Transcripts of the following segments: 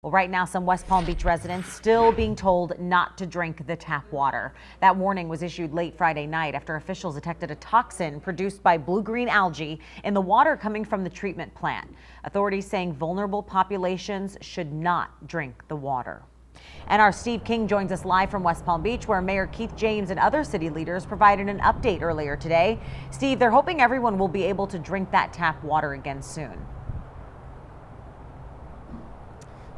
Well, right now, some West Palm Beach residents still being told not to drink the tap water. That warning was issued late Friday night after officials detected a toxin produced by blue-green algae in the water coming from the treatment plant. Authorities saying vulnerable populations should not drink the water. And our Steve King joins us live from West Palm Beach, where Mayor Keith James and other city leaders provided an update earlier today. Steve, they're hoping everyone will be able to drink that tap water again soon.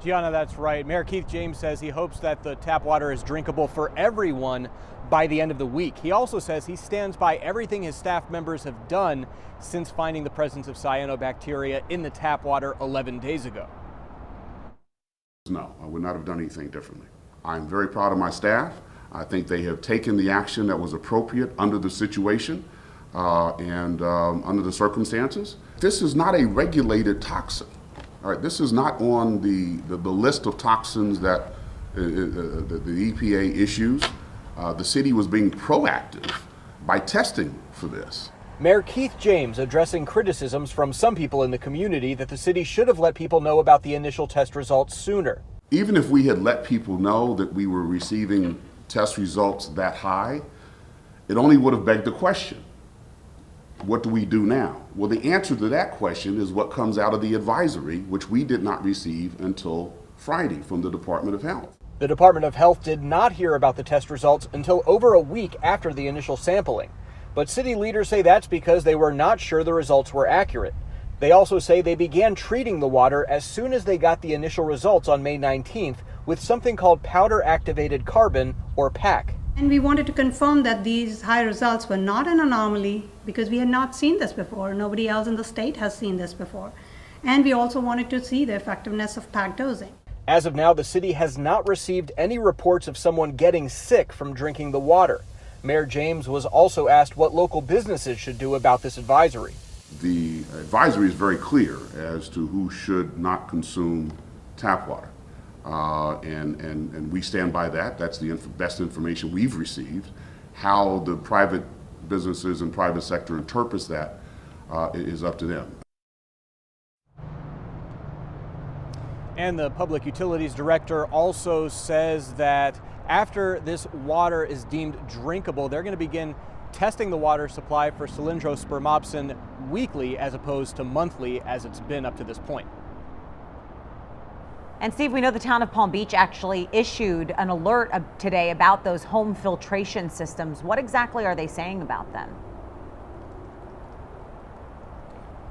Gianna, that's right. Mayor Keith James says he hopes that the tap water is drinkable for everyone by the end of the week. He also says he stands by everything his staff members have done since finding the presence of cyanobacteria in the tap water 11 days ago. No, I would not have done anything differently. I'm very proud of my staff. I think they have taken the action that was appropriate under the situation and under the circumstances. This is not a regulated toxin. All right, this is not on the list of toxins that the EPA issues. The city was being proactive by testing for this. Mayor Keith James addressing criticisms from some people in the community that the city should have let people know about the initial test results sooner. Even if we had let people know that we were receiving test results that high, it only would have begged the question, what do we do now? Well, the answer to that question is what comes out of the advisory, which we did not receive until Friday from the Department of Health. The Department of Health did not hear about the test results until over a week after the initial sampling. But city leaders say that's because they were not sure the results were accurate. They also say they began treating the water as soon as they got the initial results on May 19th with something called powder activated carbon, or PAC. And we wanted to confirm that these high results were not an anomaly because we had not seen this before. Nobody else in the state has seen this before. And we also wanted to see the effectiveness of PAC dosing. As of now, the city has not received any reports of someone getting sick from drinking the water. Mayor James was also asked what local businesses should do about this advisory. The advisory is very clear as to who should not consume tap water. And we stand by that. That's the best information we've received. How the private businesses and private sector interprets that is up to them. And the Public Utilities Director also says that after this water is deemed drinkable, they're going to begin testing the water supply for cylindrospermopsin weekly as opposed to monthly as it's been up to this point. And Steve, we know the town of Palm Beach actually issued an alert today about those home filtration systems. What exactly are they saying about them?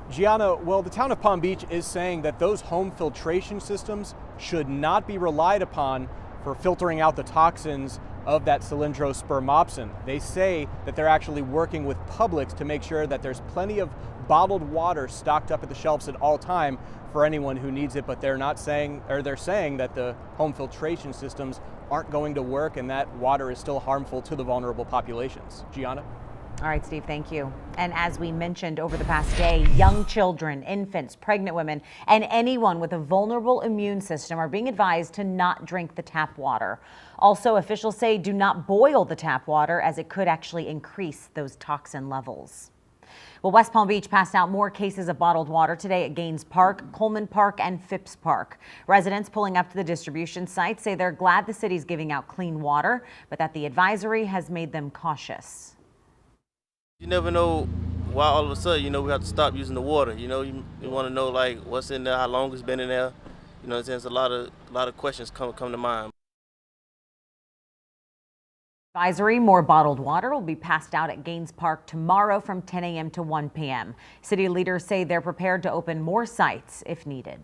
Gianna, well, the town of Palm Beach is saying that those home filtration systems should not be relied upon for filtering out the toxins of that cylindrospermopsin. They say that they're actually working with Publix to make sure that there's plenty of bottled water stocked up at the shelves at all time for anyone who needs it, but they're saying that the home filtration systems aren't going to work and that water is still harmful to the vulnerable populations. Gianna? All right, Steve, thank you. And as we mentioned over the past day, young children, infants, pregnant women, and anyone with a vulnerable immune system are being advised to not drink the tap water. Also, officials say do not boil the tap water as it could actually increase those toxin levels. Well, West Palm Beach passed out more cases of bottled water today at Gaines Park, Coleman Park, and Phipps Park. Residents pulling up to the distribution site say they're glad the city's giving out clean water, but that the advisory has made them cautious. You never know why all of a sudden, we have to stop using the water. You want to know like what's in there, how long it's been in there. There's a lot of questions come to mind. Advisory, more bottled water will be passed out at Gaines Park tomorrow from 10 a.m. to 1 p.m. City leaders say they're prepared to open more sites if needed.